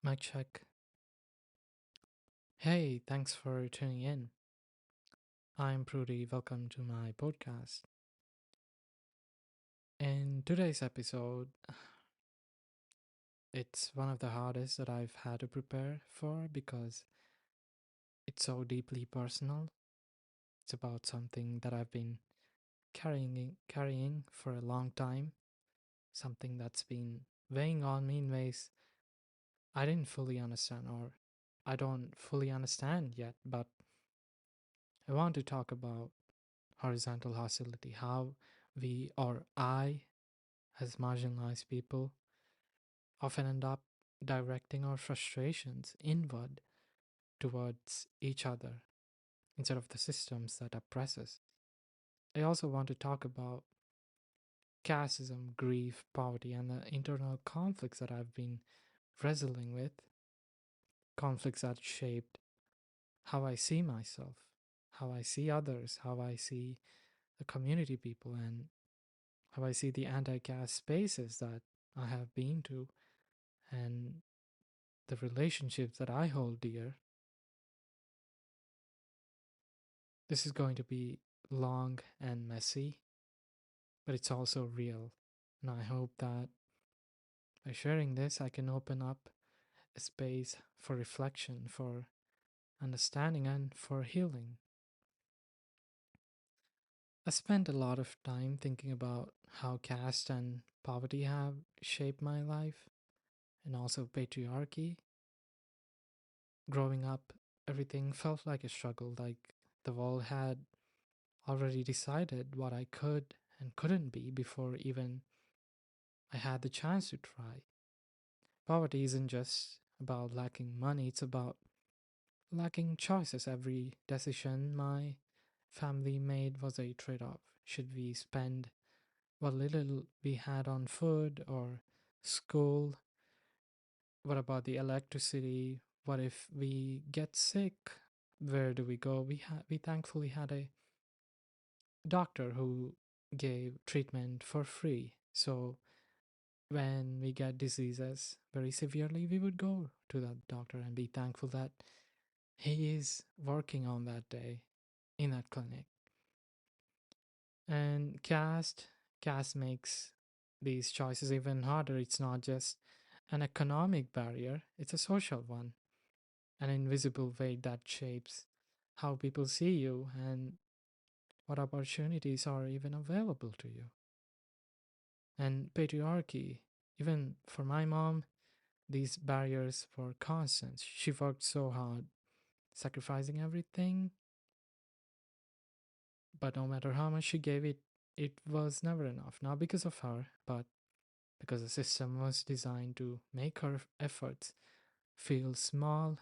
Mic check. Hey, thanks for tuning in. I'm Prudy. Welcome to my podcast. In today's episode, it's one of the hardest that I've had to prepare for because it's so deeply personal. It's about something that I've been carrying for a long time, something that's been weighing on me in ways I didn't fully understand or I don't fully understand yet, but I want to talk about horizontal hostility, how we or I as marginalized people often end up directing our frustrations inward towards each other instead of the systems that oppress us. I also want to talk about casteism, grief, poverty, and the internal conflicts that I've been wrestling with, conflicts that shaped how I see myself, how I see others, how I see the community people, and how I see the anti caste spaces that I have been to, and the relationships that I hold dear. This is going to be long and messy, but it's also real. And I hope that by sharing this, I can open up a space for reflection, for understanding, and for healing. I spent a lot of time thinking about how caste and poverty have shaped my life, and also patriarchy. Growing up, everything felt like a struggle, like the world had already decided what I could and couldn't be before even I had the chance to try. Poverty isn't just about lacking money, it's about lacking choices. Every decision my family made was a trade off. Should we spend what little we had on food or school? What about the electricity? What if we get sick? Where do we go? We thankfully had a doctor who gave treatment for free. So when we get diseases very severely, we would go to that doctor and be thankful that he is working on that day in that clinic. And caste makes these choices even harder. It's not just an economic barrier, it's a social one, an invisible weight that shapes how people see you and what opportunities are even available to you. And patriarchy, even for my mom, these barriers were constant. She worked so hard, sacrificing everything, but no matter how much she gave it, it was never enough. Not because of her, but because the system was designed to make her efforts feel small,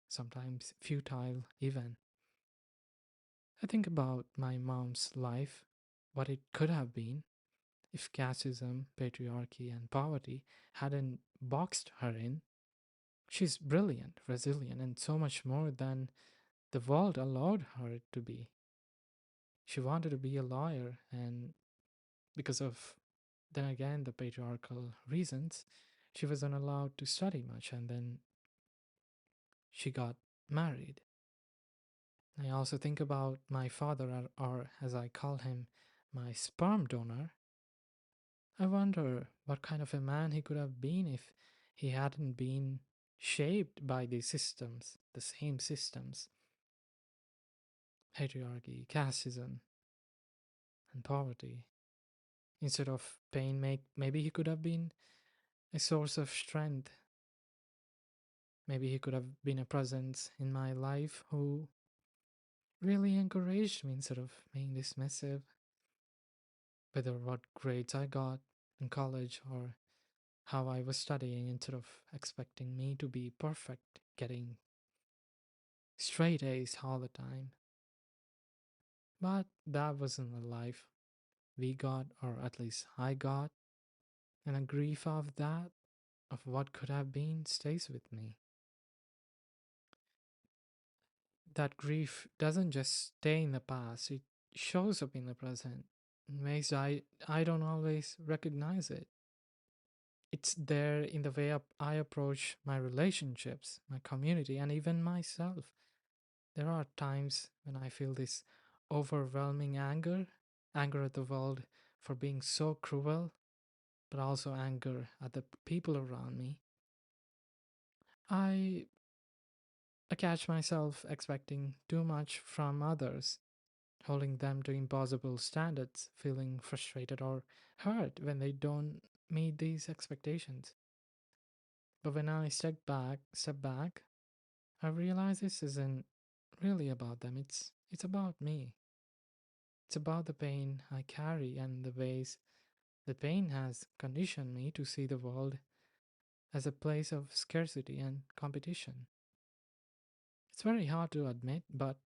sometimes futile, even. I think about my mom's life, what it could have been if casteism, patriarchy, and poverty hadn't boxed her in. She's brilliant, resilient, and so much more than the world allowed her to be. She wanted to be a lawyer, and because of, then again, the patriarchal reasons, she wasn't allowed to study much, and then she got married. I also think about my father, or as I call him, my sperm donor. I wonder what kind of a man he could have been if he hadn't been shaped by these systems, the same systems, patriarchy, casteism, and poverty. Instead of pain, maybe he could have been a source of strength. Maybe he could have been a presence in my life who really encouraged me instead of being dismissive, whether what grades I got in college or how I was studying instead of expecting me to be perfect, getting straight A's all the time. But that wasn't the life we got, or at least I got, and the grief of that, of what could have been, stays with me. That grief doesn't just stay in the past, it shows up in the present in ways I don't always recognize it. It's there in the way I approach my relationships, my community, and even myself. There are times when I feel this overwhelming anger at the world for being so cruel, but also anger at the people around me. I, I catch myself expecting too much from others, holding them to impossible standards, feeling frustrated or hurt when they don't meet these expectations. But when I step back, I realize this isn't really about them. It's about me. It's about the pain I carry and the ways the pain has conditioned me to see the world as a place of scarcity and competition. It's very hard to admit, but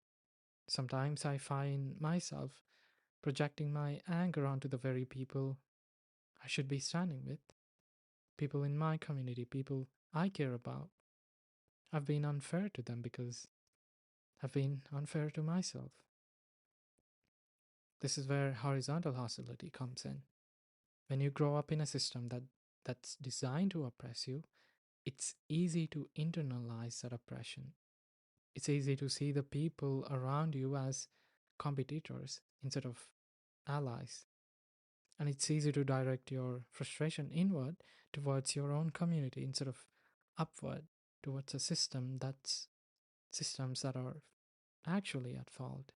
sometimes I find myself projecting my anger onto the very people I should be standing with, people in my community, people I care about. I've been unfair to them because I've been unfair to myself. This is where horizontal hostility comes in. When you grow up in a system that's designed to oppress you, it's easy to internalize that oppression. It's easy to see the people around you as competitors instead of allies. And it's easy to direct your frustration inward towards your own community instead of upward towards a system that's systems that are actually at fault.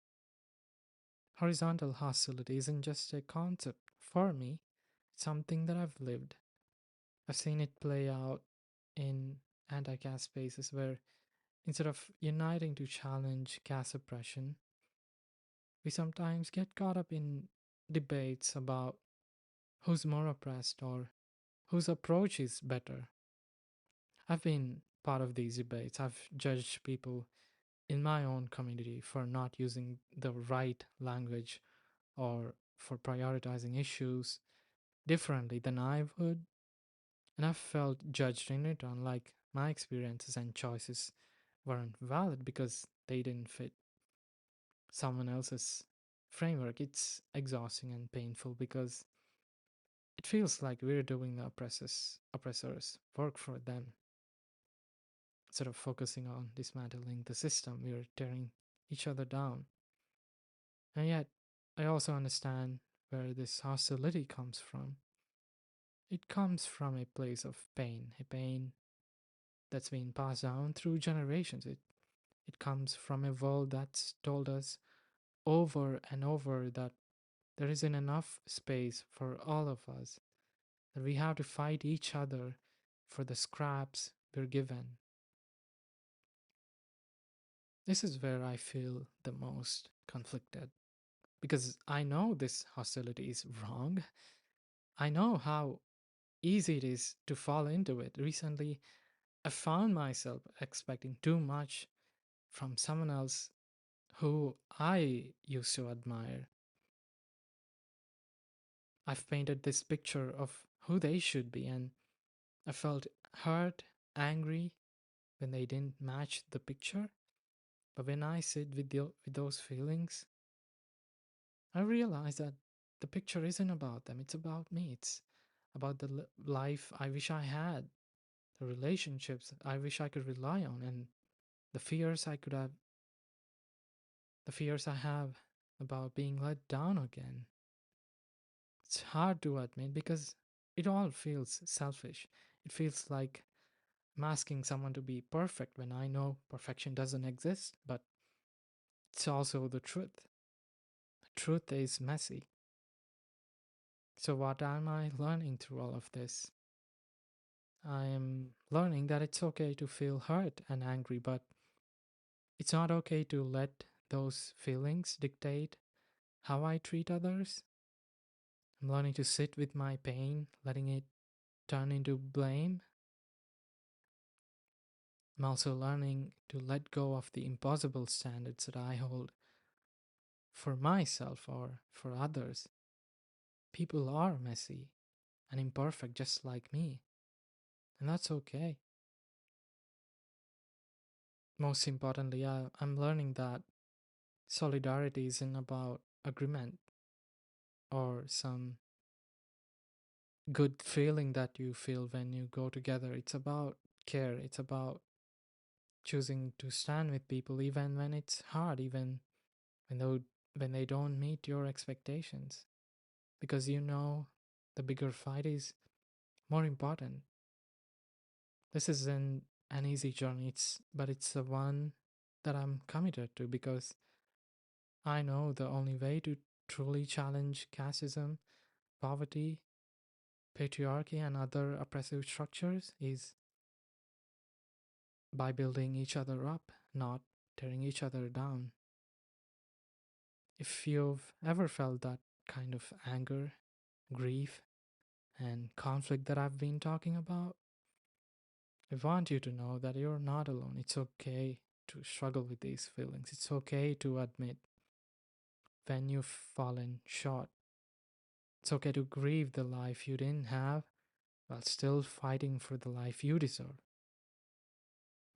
Horizontal hostility isn't just a concept for me, it's something that I've lived. I've seen it play out in anti caste spaces where instead of uniting to challenge caste oppression, we sometimes get caught up in debates about who's more oppressed or whose approach is better. I've been part of these debates. I've judged people in my own community for not using the right language or for prioritizing issues differently than I would, and I've felt judged in return, like my experiences and choices weren't valid because they didn't fit someone else's framework. It's exhausting and painful because it feels like we're doing the oppressors work for them. Instead of focusing on dismantling the system, we're tearing each other down. And yet, I also understand where this hostility comes from. It comes from a place of pain, a pain that's been passed down through generations. It comes from a world that's told us over and over that there isn't enough space for all of us, that we have to fight each other for the scraps we're given. This is where I feel the most conflicted because I know this hostility is wrong. I know how easy it is to fall into it. Recently, I found myself expecting too much from someone else who I used to admire. I've painted this picture of who they should be, and I felt hurt, angry when they didn't match the picture. But when I sit with those feelings, I realize that the picture isn't about them, it's about me. It's about the life I wish I had, the relationships I wish I could rely on, and the fears I could have, the fears I have about being let down again. It's hard to admit because it all feels selfish. It feels like I'm asking someone to be perfect when I know perfection doesn't exist, but it's also the truth. The truth is messy. So, what am I learning through all of this? I am learning that it's okay to feel hurt and angry, but it's not okay to let those feelings dictate how I treat others. I'm learning to sit with my pain, letting it turn into blame. I'm also learning to let go of the impossible standards that I hold for myself or for others. People are messy and imperfect just like me, and that's okay. Most importantly, I'm learning that solidarity isn't about agreement or some good feeling that you feel when you go together. It's about care. It's about choosing to stand with people even when it's hard, even when they don't meet your expectations, because you know the bigger fight is more important. This isn't an easy journey, but it's the one that I'm committed to, because I know the only way to truly challenge casteism, poverty, patriarchy, and other oppressive structures is by building each other up, not tearing each other down. If you've ever felt that kind of anger, grief, and conflict that I've been talking about, I want you to know that you're not alone. It's okay to struggle with these feelings. It's okay to admit when you've fallen short. It's okay to grieve the life you didn't have while still fighting for the life you deserve.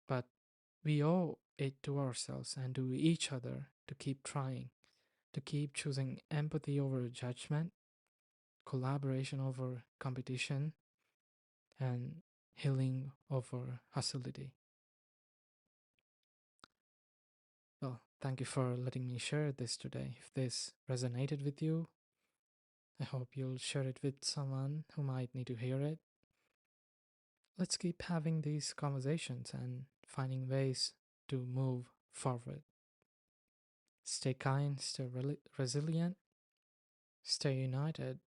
But we owe it to ourselves and to each other to keep trying, to keep choosing empathy over judgment, collaboration over competition, and healing over hostility. Well, thank you for letting me share this today. If this resonated with you, I hope you'll share it with someone who might need to hear it. Let's keep having these conversations and finding ways to move forward. Stay kind, stay resilient, stay united,